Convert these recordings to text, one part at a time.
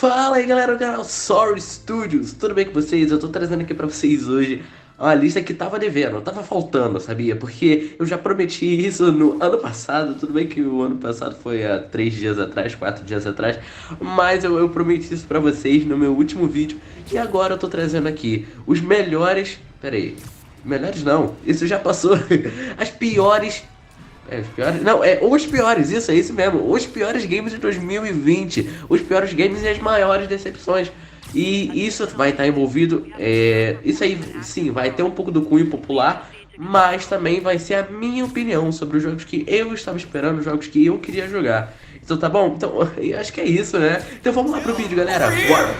Fala aí galera do canal Sorry Studios, tudo bem com vocês? Eu tô trazendo aqui pra vocês hoje uma lista que tava devendo, tava faltando, sabia? Porque eu já prometi isso no ano passado, tudo bem que o ano passado foi há 3 dias atrás, 4 dias atrás, mas eu prometi isso pra vocês no meu último vídeo e agora eu tô trazendo aqui os melhores. Pera aí, melhores não, isso já passou, as piores. Os piores? Não, os piores, isso, é isso mesmo. Os piores games de 2020. Os piores games e as maiores decepções. E isso vai estar envolvido. Isso aí, sim, vai ter um pouco do cunho popular. Mas também vai ser a minha opinião sobre os jogos que eu estava esperando, os jogos que eu queria jogar. Então tá bom? Então, eu acho que é isso, né? Então vamos lá pro vídeo, galera. Bora!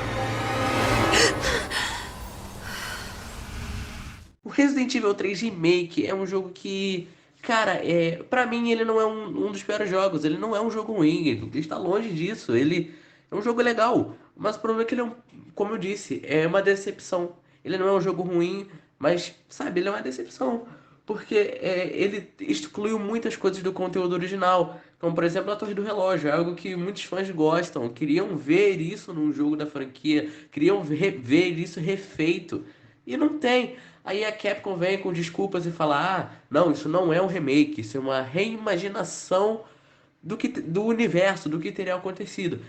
O Resident Evil 3 Remake é um jogo que, cara, pra mim ele não é um dos piores jogos. Ele não é um jogo ruim, ele está longe disso. Ele é um jogo legal, mas o problema é que ele é como eu disse, é uma decepção. Ele não é um jogo ruim, mas, sabe, ele é uma decepção. Porque ele excluiu muitas coisas do conteúdo original. Como, por exemplo, a Torre do Relógio. É algo que muitos fãs gostam. Queriam ver isso num jogo da franquia. Queriam ver isso refeito. E não tem. Aí a Capcom vem com desculpas e fala: ah, não, isso não é um remake, isso é uma reimaginação do universo, do que teria acontecido.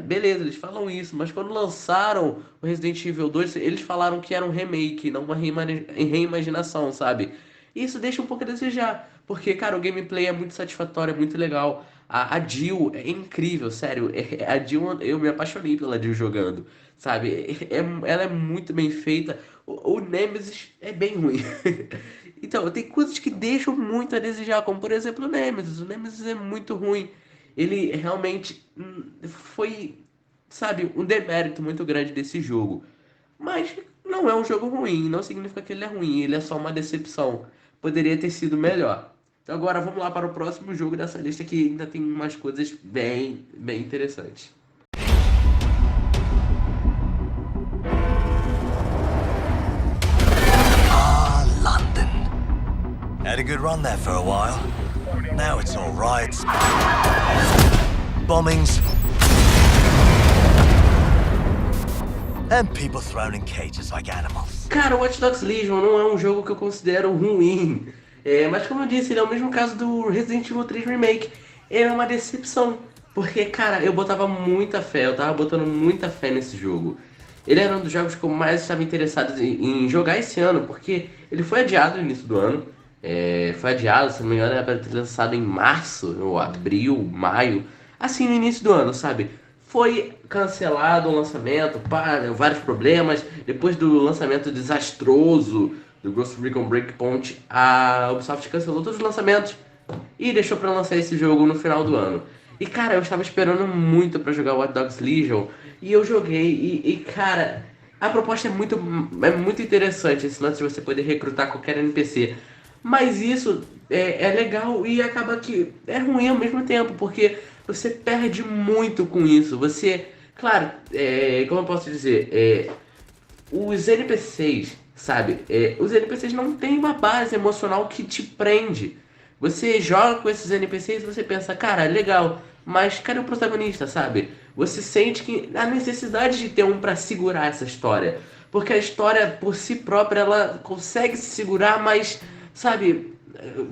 Beleza, eles falam isso, mas quando lançaram o Resident Evil 2, eles falaram que era um remake, não uma reimaginação, sabe? E isso deixa um pouco a desejar, porque, cara, o gameplay é muito satisfatório, é muito legal. A Jill é incrível, sério. A Jill, eu me apaixonei pela Jill jogando, sabe? Ela é muito bem feita. O Nemesis é bem ruim. Então, tem coisas que deixam muito a desejar, como por exemplo o Nemesis. O Nemesis é muito ruim. Ele realmente foi, sabe, um demérito muito grande desse jogo. Mas não é um jogo ruim, não significa que ele é ruim, ele é só uma decepção. Poderia ter sido melhor. Então agora vamos lá para o próximo jogo dessa lista que ainda tem umas coisas bem interessantes. London. Had a good run there for a while. Now it's all riots, bombings, and people thrown in cages like animals. Cara, o Watch Dogs Legion não é um jogo que eu considero ruim. Mas como eu disse, ele é o mesmo caso do Resident Evil 3 Remake. Ele é uma decepção. Porque, cara, eu botava muita fé, eu tava botando muita fé nesse jogo. Ele era um dos jogos que eu mais estava interessado em jogar esse ano, porque ele foi adiado no início do ano. Foi adiado, se não me engano, era para ter lançado em março, ou abril, maio, assim no início do ano, sabe? Foi cancelado o lançamento, vários problemas. Depois do lançamento desastroso do Ghost Recon Breakpoint, a Ubisoft cancelou todos os lançamentos e deixou pra lançar esse jogo no final do ano. E cara, eu estava esperando muito pra jogar Watch Dogs Legion e eu joguei cara, a proposta é muito interessante, esse lance de você poder recrutar qualquer NPC. Mas isso é legal e acaba que é ruim ao mesmo tempo, porque você perde muito com isso. Você, claro, como eu posso dizer, os NPCs, sabe? Os NPCs não têm uma base emocional que te prende. Você joga com esses NPCs e você pensa, cara, legal, mas cadê o protagonista, sabe? Você sente que a necessidade de ter um pra segurar essa história. Porque a história por si própria ela consegue se segurar, mas, sabe,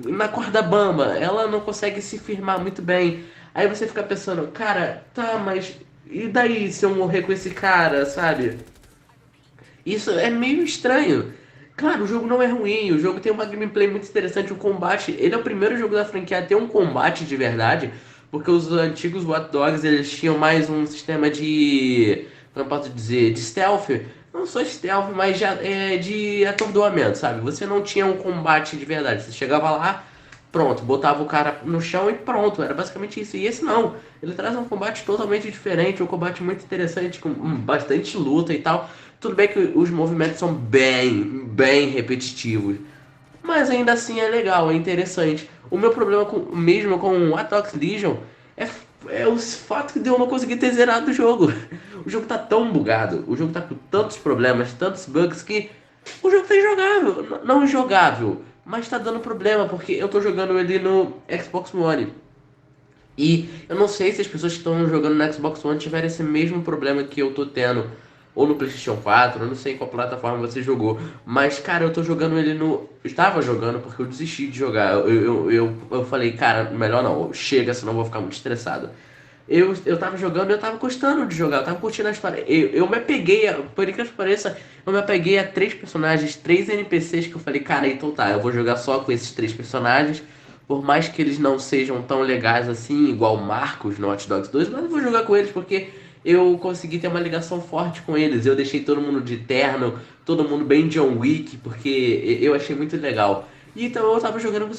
na corda bamba, ela não consegue se firmar muito bem. Aí você fica pensando, cara, tá, mas e daí se eu morrer com esse cara, sabe? Isso é meio estranho. Claro, o jogo não é ruim, o jogo tem uma gameplay muito interessante, o combate, ele é o primeiro jogo da franquia a ter um combate de verdade, porque os antigos Watch Dogs, eles tinham mais um sistema de, como eu posso dizer, de stealth, não só stealth, mas de atordoamento, sabe? Você não tinha um combate de verdade, você chegava lá, pronto, botava o cara no chão e pronto, era basicamente isso. E esse não, ele traz um combate totalmente diferente, um combate muito interessante, com bastante luta e tal. Tudo bem que os movimentos são bem repetitivos, mas ainda assim é legal, é interessante. O meu problema mesmo com o Atox Legion é, é o fato de eu não conseguir ter zerado o jogo. O jogo tá tão bugado, o jogo tá com tantos problemas, tantos bugs que o jogo tá injogável. Não injogável, mas tá dando problema porque eu tô jogando ele no Xbox One. E eu não sei se as pessoas que estão jogando no Xbox One tiveram esse mesmo problema que eu tô tendo, ou no PlayStation 4, eu não sei em qual plataforma você jogou, mas cara, eu tô jogando ele no. Eu estava jogando porque eu desisti de jogar. Eu falei, cara, melhor não, chega, senão eu vou ficar muito estressado. Eu tava jogando e eu tava gostando de jogar, eu tava curtindo a história. Eu me apeguei, por incrível que pareça, eu me apeguei a três personagens, três NPCs que eu falei, cara, então tá, eu vou jogar só com esses três personagens. Por mais que eles não sejam tão legais assim, igual o Marcos no Hot Dogs 2, mas eu vou jogar com eles porque eu consegui ter uma ligação forte com eles. Eu deixei todo mundo de terno, todo mundo bem John Wick, porque eu achei muito legal. E então eu tava jogando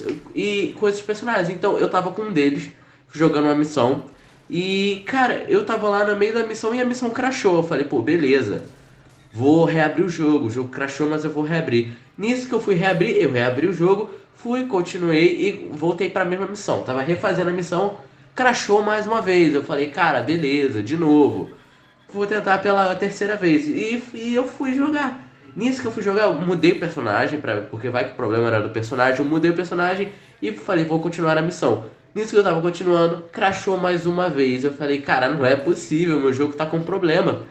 com esses personagens. Então eu tava com um deles, jogando uma missão. E, cara, eu tava lá no meio da missão e a missão crashou. Eu falei, pô, beleza. Vou reabrir o jogo. O jogo crashou, mas eu vou reabrir. Nisso que eu fui reabrir, eu reabri o jogo, fui, continuei e voltei pra mesma missão. Tava refazendo a missão, crashou mais uma vez. Eu falei, cara, beleza, de novo. Vou tentar pela terceira vez. E eu fui jogar. Nisso que eu fui jogar, eu mudei o personagem, porque vai que o problema era do personagem. Eu mudei o personagem e falei, vou continuar a missão. Nisso que eu tava continuando, crashou mais uma vez. Eu falei, cara, não é possível, meu jogo tá com problema.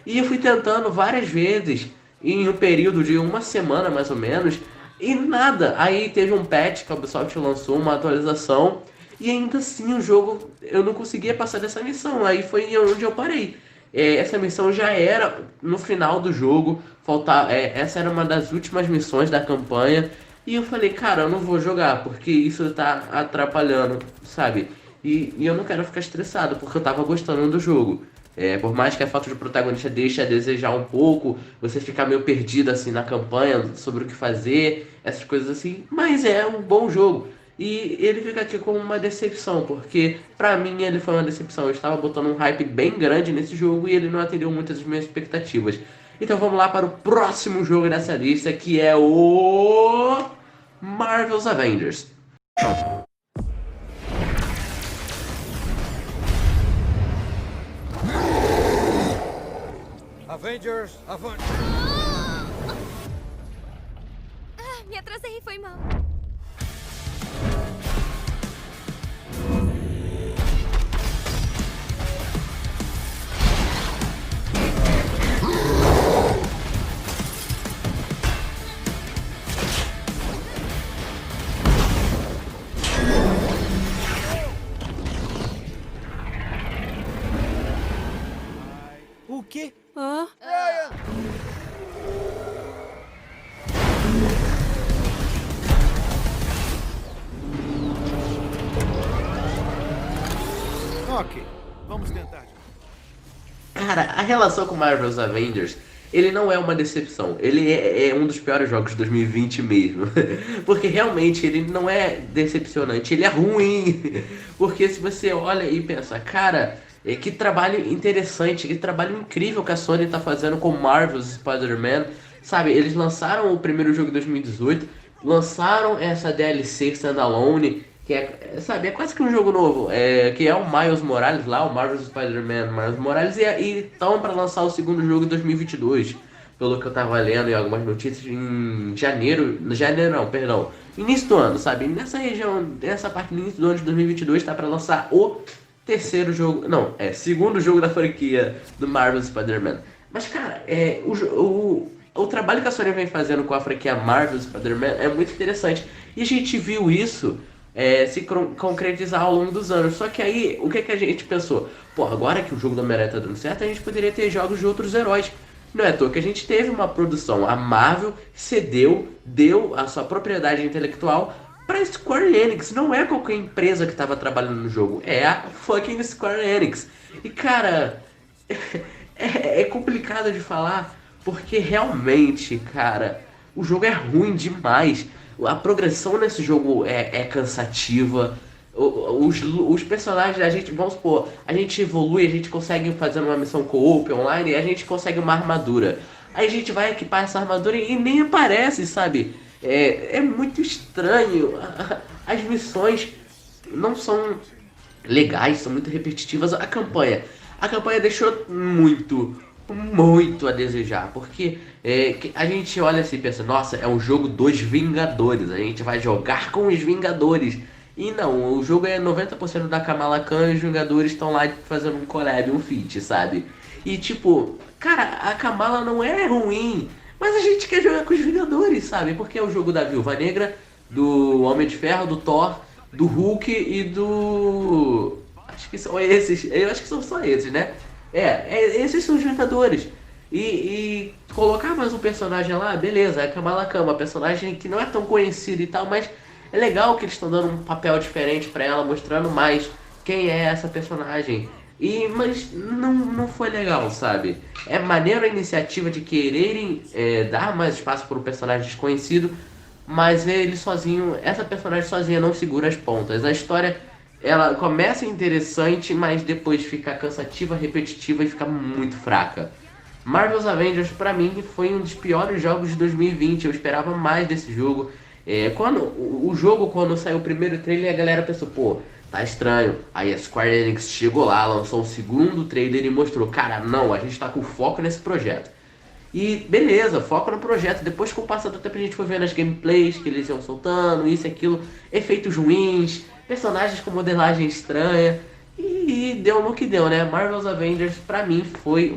E eu fui tentando várias vezes, em um período de uma semana mais ou menos, e nada. Aí teve um patch que a Ubisoft lançou, uma atualização, e ainda assim o jogo eu não conseguia passar dessa missão. Aí foi onde eu parei. Essa missão já era no final do jogo, essa era uma das últimas missões da campanha. E eu falei, cara, eu não vou jogar, porque isso tá atrapalhando, sabe? E eu não quero ficar estressado, porque eu tava gostando do jogo. Por mais que a falta de protagonista deixe a desejar um pouco, você ficar meio perdido assim na campanha sobre o que fazer, essas coisas assim, mas é um bom jogo. E ele fica aqui como uma decepção, porque pra mim ele foi uma decepção. Eu estava botando um hype bem grande nesse jogo e ele não atendeu muitas das minhas expectativas. Então vamos lá para o próximo jogo dessa lista, que é o Marvel's Avengers. Avengers, avante! Me atrasei, foi mal. O quê? Hã? Ok, vamos tentar. Cara, a relação com Marvel's Avengers, ele não é uma decepção. Ele é um dos piores jogos de 2020 mesmo. Porque realmente ele não é decepcionante, ele é ruim. Porque se você olha e pensa, cara, que trabalho interessante, que trabalho incrível que a Sony tá fazendo com Marvel's Spider-Man. Sabe, eles lançaram o primeiro jogo em 2018, lançaram essa DLC Standalone, que sabe, é quase que um jogo novo, que é o Miles Morales lá, o Marvel's Spider-Man Miles Morales, e estão para lançar o segundo jogo em 2022, pelo que eu tava lendo em algumas notícias, em janeiro não, perdão, início do ano, sabe, nessa região, nessa parte do início do ano de 2022, tá para lançar o terceiro jogo, não, segundo jogo da franquia do Marvel's Spider-Man. Mas, cara, o trabalho que a Sony vem fazendo com a franquia Marvel Spider-Man é muito interessante. E a gente viu isso se concretizar ao longo dos anos. Só que aí, o que, que a gente pensou? Pô, agora que o jogo do Homem-Aranha tá dando certo, a gente poderia ter jogos de outros heróis. Não é à toa que a gente teve uma produção. A Marvel cedeu, deu a sua propriedade intelectual pra Square Enix. Não é qualquer empresa que estava trabalhando no jogo, é a fucking Square Enix. E cara, é complicado de falar, porque realmente, cara, o jogo é ruim demais. A progressão nesse jogo é cansativa. Os personagens, a gente, vamos supor, a gente evolui, a gente consegue fazer uma missão co-op online e a gente consegue uma armadura. Aí a gente vai equipar essa armadura e nem aparece, sabe? É muito estranho. As missões não são legais, são muito repetitivas. A campanha deixou muito a desejar, porque a gente olha assim e pensa, nossa, é um jogo dos Vingadores, a gente vai jogar com os Vingadores. E não, o jogo é 90% da Kamala Khan e os jogadores estão lá fazendo um collab, um feat, sabe? E tipo, cara, a Kamala não é ruim, mas a gente quer jogar com os Vingadores, sabe? Porque é o jogo da Viúva Negra, do Homem de Ferro, do Thor, do Hulk e do... Acho que são esses, eu acho que são só esses, né? Esses são os Vingadores. E colocar mais um personagem lá, beleza, é a Kamala Khan, uma personagem que não é tão conhecida e tal, mas é legal que eles estão dando um papel diferente pra ela, mostrando mais quem é essa personagem. Mas não foi legal, sabe? É maneiro a iniciativa de quererem dar mais espaço para um personagem desconhecido, mas ele sozinho, essa personagem sozinha não segura as pontas. A história, ela começa interessante, mas depois fica cansativa, repetitiva e fica muito fraca. Marvel's Avengers pra mim foi um dos piores jogos de 2020. Eu esperava mais desse jogo. Quando saiu o primeiro trailer, a galera pensou, pô, tá estranho. Aí a Square Enix chegou lá, lançou um segundo trailer e mostrou, cara, não, a gente tá com foco nesse projeto. E beleza, foco no projeto. Depois, com o passar do tempo, a gente foi vendo as gameplays que eles iam soltando, isso e aquilo, efeitos ruins, personagens com modelagem estranha. E deu no que deu, né? Marvel's Avengers, pra mim, foi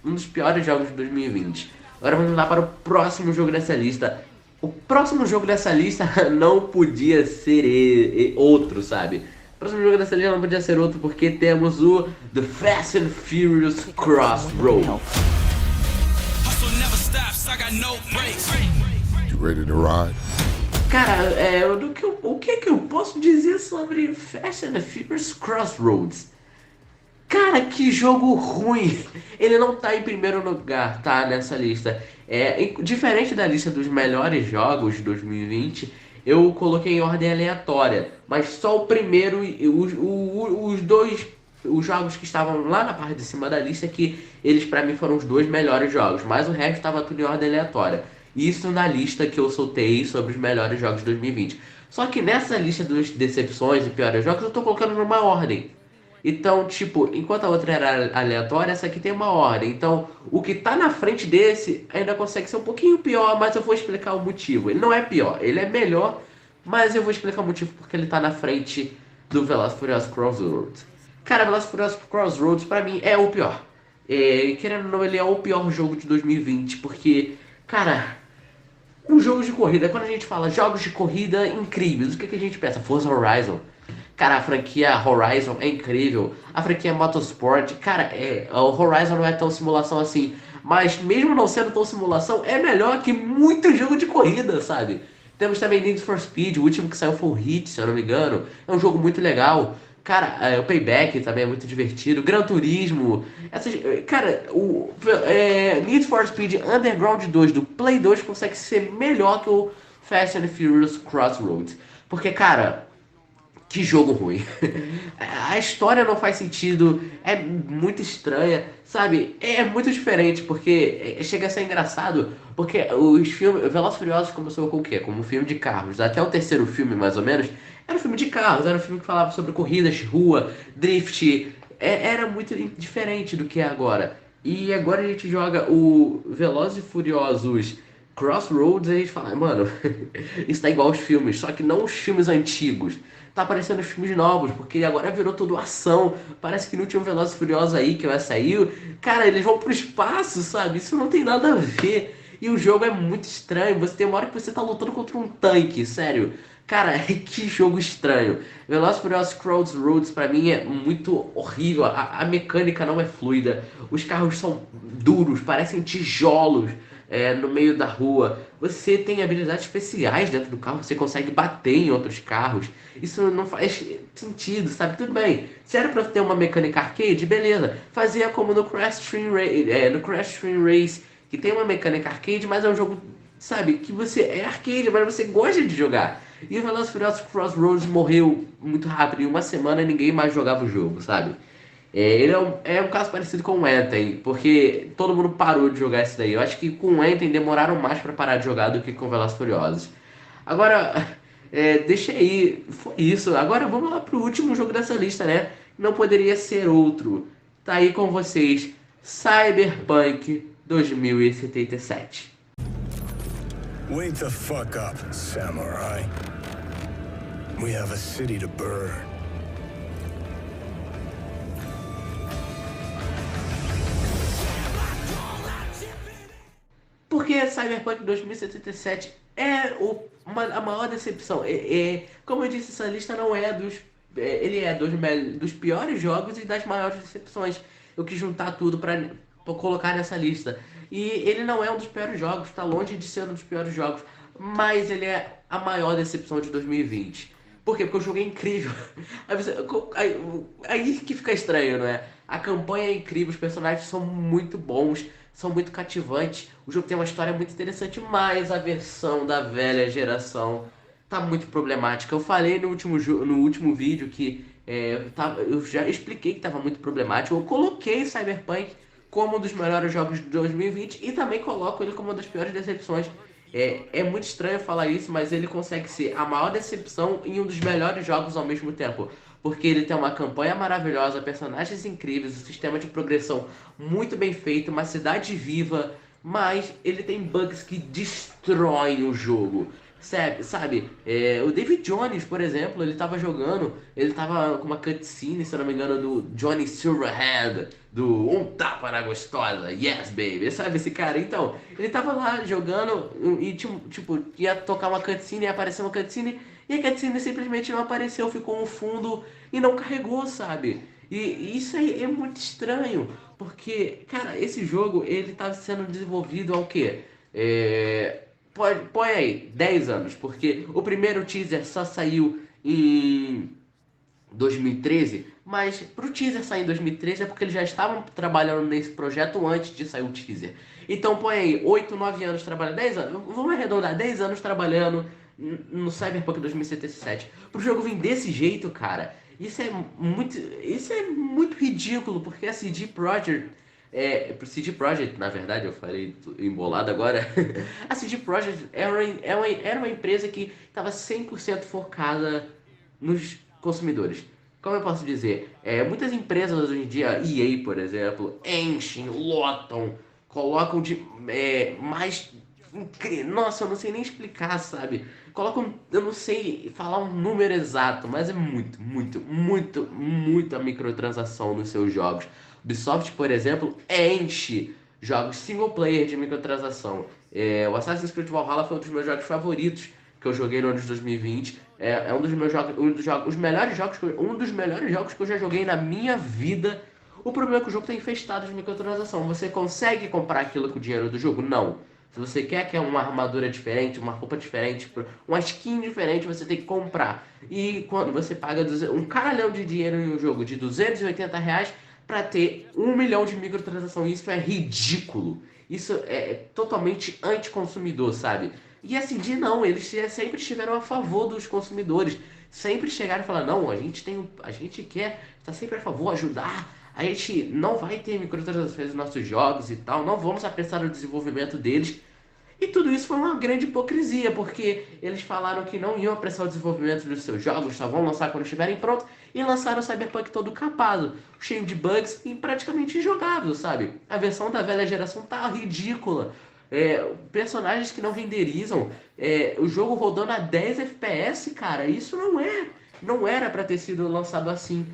um dos piores jogos de 2020. Agora vamos lá para o próximo jogo dessa lista. O próximo jogo dessa lista não podia ser outro, sabe? O próximo jogo dessa lista não podia ser outro porque temos o The Fast and Furious Crossroads. Hustle never stops, I got no brakes. You ready to ride? Cara, o que eu posso dizer sobre Fast and Furious Crossroads? Cara, que jogo ruim! Ele não tá em primeiro lugar, tá? Nessa lista. Diferente da lista dos melhores jogos de 2020, eu coloquei em ordem aleatória. Mas só o primeiro e os jogos que estavam lá na parte de cima da lista, que eles pra mim foram os dois melhores jogos. Mas o resto tava tudo em ordem aleatória. Isso na lista que eu soltei sobre os melhores jogos de 2020. Só que nessa lista dos decepções e piores jogos, eu tô colocando numa ordem. Então, tipo, enquanto a outra era aleatória, essa aqui tem uma ordem. Então, o que tá na frente desse ainda consegue ser um pouquinho pior, mas eu vou explicar o motivo. Ele não é pior, ele é melhor, mas eu vou explicar o motivo porque ele tá na frente do Velozes e Furiosos Crossroads. Cara, Velozes e Furiosos Crossroads pra mim é o pior. Querendo ou não, ele é o pior jogo de 2020, porque, cara, um jogo de corrida, quando a gente fala jogos de corrida incríveis, o que a gente pensa? Forza Horizon. Cara, a franquia Horizon é incrível. A franquia Motorsport, cara, o Horizon não é tão simulação assim. Mas mesmo não sendo tão simulação, é melhor que muito jogo de corrida, sabe? Temos também Need for Speed, o último que saiu foi o Hit, se eu não me engano. É um jogo muito legal. Cara, o Payback também é muito divertido. Gran Turismo. Need for Speed Underground 2 do Play 2 consegue ser melhor que o Fast and Furious Crossroads. Porque, cara, que jogo ruim. A história não faz sentido, é muito estranha, sabe? É muito diferente, porque chega a ser engraçado, porque os filmes, Velozes e Furiosos começou com o quê? Como um filme de carros. Até o terceiro filme, mais ou menos, era um filme de carros, era um filme que falava sobre corridas de rua, drift, era muito diferente do que é agora. E agora a gente joga o Velozes e Furiosos Crossroads e a gente fala, mano, isso tá igual aos filmes, só que não os filmes antigos. Tá aparecendo os filmes novos, porque agora virou tudo ação. Parece que no último Velozes e Furiosos aí que vai sair, cara, eles vão pro espaço, sabe? Isso não tem nada a ver. E o jogo é muito estranho. Você tem uma hora que você tá lutando contra um tanque, sério. Cara, que jogo estranho. Velozes e Furiosos Crossroads pra mim é muito horrível. A mecânica não é fluida. Os carros são duros, parecem tijolos. No meio da rua, você tem habilidades especiais dentro do carro, você consegue bater em outros carros. Isso não faz sentido, sabe? Tudo bem, se era pra ter uma mecânica arcade, beleza. Fazia como no Crash Team Race, que tem uma mecânica arcade, mas é um jogo, sabe, que você é arcade, mas você gosta de jogar. E o Velozes e Furiosos Crossroads morreu muito rápido, em uma semana ninguém mais jogava o jogo, sabe? Ele é um caso parecido com o Anthem, porque todo mundo parou de jogar esse daí. Eu acho que com o Anthem demoraram mais pra parar de jogar do que com Velozes e Furiosos. Agora, deixa aí, foi isso. Agora vamos lá pro último jogo dessa lista, né? Não poderia ser outro. Tá aí com vocês, Cyberpunk 2077. Wake the fuck up, samurai. We have a city to burn. Porque Cyberpunk 2077 é a maior decepção. Como eu disse, essa lista não é ele é dos piores jogos e das maiores decepções. Eu quis juntar tudo pra colocar nessa lista. E ele não é um dos piores jogos, tá longe de ser um dos piores jogos. Mas ele é a maior decepção de 2020. Por quê? Porque o jogo é incrível. Aí que fica estranho, não é? A campanha é incrível, os personagens são muito bons, são muito cativantes. O jogo tem uma história muito interessante, mas a versão da velha geração tá muito problemática. Eu falei no último vídeo que eu já expliquei que tava muito problemático. Eu coloquei Cyberpunk como um dos melhores jogos de 2020 e também coloco ele como uma das piores decepções. É muito estranho falar isso, mas ele consegue ser a maior decepção e um dos melhores jogos ao mesmo tempo. Porque ele tem uma campanha maravilhosa, personagens incríveis, um sistema de progressão muito bem feito, uma cidade viva, mas ele tem bugs que destroem o jogo. Sabe? O David Jones, por exemplo, ele tava jogando, ele tava com uma cutscene, se eu não me engano, do Johnny Silverhand, do Um Tapa na Gostosa, Yes Baby, sabe esse cara? Então, ele tava lá jogando e tipo, ia tocar uma cutscene, ia aparecer uma cutscene, e a cutscene simplesmente não apareceu, ficou no fundo e não carregou, sabe? E isso aí é muito estranho, porque, cara, esse jogo, ele tá sendo desenvolvido ao quê? Põe aí, 10 anos, porque o primeiro teaser só saiu em 2013, mas pro teaser sair em 2013 é porque eles já estavam trabalhando nesse projeto antes de sair o teaser. Então põe aí, 8, 9 anos trabalhando, 10 anos, vamos arredondar, 10 anos trabalhando no Cyberpunk 2077. Pro jogo vir desse jeito, cara, isso é muito ridículo, porque a CD Projekt, CD Projekt, na verdade, eu falei embolado agora. A CD Projekt era uma empresa que estava 100% focada nos consumidores. Como eu posso dizer? Muitas empresas hoje em dia, EA, por exemplo, enchem, lotam, colocam mais... Nossa, eu não sei nem explicar, sabe? Colocam, eu não sei falar um número exato, mas é muita microtransação nos seus jogos. Ubisoft, por exemplo, enche jogos single player de microtransação. O Assassin's Creed Valhalla foi um dos meus jogos favoritos que eu joguei no ano de 2020. Um dos melhores jogos que eu já joguei na minha vida. O problema é que o jogo está infestado de microtransação. Você consegue comprar aquilo com o dinheiro do jogo? Não. Se você quer uma armadura diferente, uma roupa diferente, uma skin diferente, você tem que comprar. E quando você paga um caralhão de dinheiro em um jogo de R$280 para ter 1 milhão de microtransação, isso é ridículo. Isso é totalmente anticonsumidor, sabe? E a CD não, eles sempre estiveram a favor dos consumidores. Sempre chegaram e falaram, não, a gente quer estar sempre a favor, ajudar. A gente não vai ter microtransações nos nossos jogos e tal, não vamos apressar o desenvolvimento deles. E tudo isso foi uma grande hipocrisia, porque eles falaram que não iam apressar o desenvolvimento dos seus jogos, só vão lançar quando estiverem prontos, e lançaram o Cyberpunk todo capado, cheio de bugs e praticamente injogável, sabe? A versão da velha geração tá ridícula. Personagens que não renderizam, o jogo rodando a 10 FPS, cara, isso não era pra ter sido lançado assim.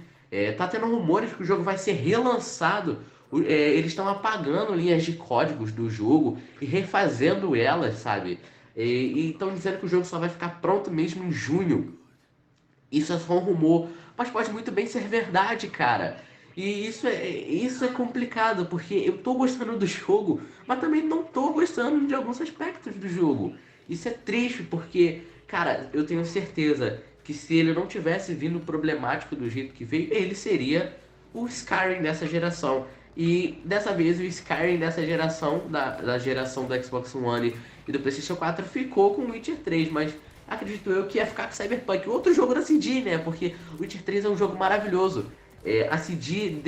Tá tendo rumores que o jogo vai ser relançado. Eles estão apagando linhas de códigos do jogo e refazendo elas, sabe? E estão dizendo que o jogo só vai ficar pronto mesmo em junho. Isso é só um rumor, mas pode muito bem ser verdade, cara. E isso é complicado, porque eu tô gostando do jogo, mas também não tô gostando de alguns aspectos do jogo. Isso é triste, porque, cara, eu tenho certeza que se ele não tivesse vindo problemático do jeito que veio, ele seria o Skyrim dessa geração. E dessa vez o Skyrim dessa geração, da geração do Xbox One e do PlayStation 4, ficou com o Witcher 3, mas acredito eu que ia ficar com Cyberpunk, outro jogo da CD, né? Porque o Witcher 3 é um jogo maravilhoso. A CD,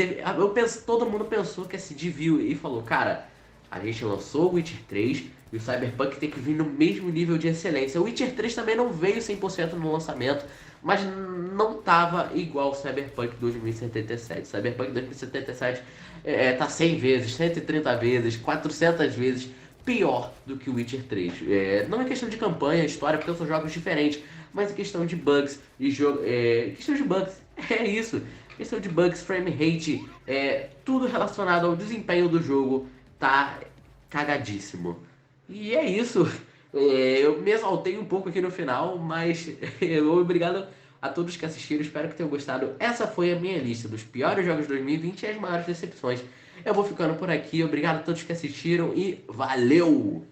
todo mundo pensou que a CD viu e falou, cara, a gente lançou o Witcher 3 e o Cyberpunk tem que vir no mesmo nível de excelência. O Witcher 3 também não veio 100% no lançamento, mas não tava igual o Cyberpunk 2077. Cyberpunk 2077 tá 100 vezes, 130 vezes, 400 vezes pior do que o Witcher 3. Não é questão de campanha, história, porque são jogos diferentes, mas em questão de bugs e jogo, questão de bugs, é isso. Questão de bugs, frame rate, tudo relacionado ao desempenho do jogo tá cagadíssimo. E é isso. Eu me exaltei um pouco aqui no final, mas obrigado a todos que assistiram. Espero que tenham gostado. Essa foi a minha lista dos piores jogos de 2020 e as maiores decepções. Eu vou ficando por aqui. Obrigado a todos que assistiram e valeu!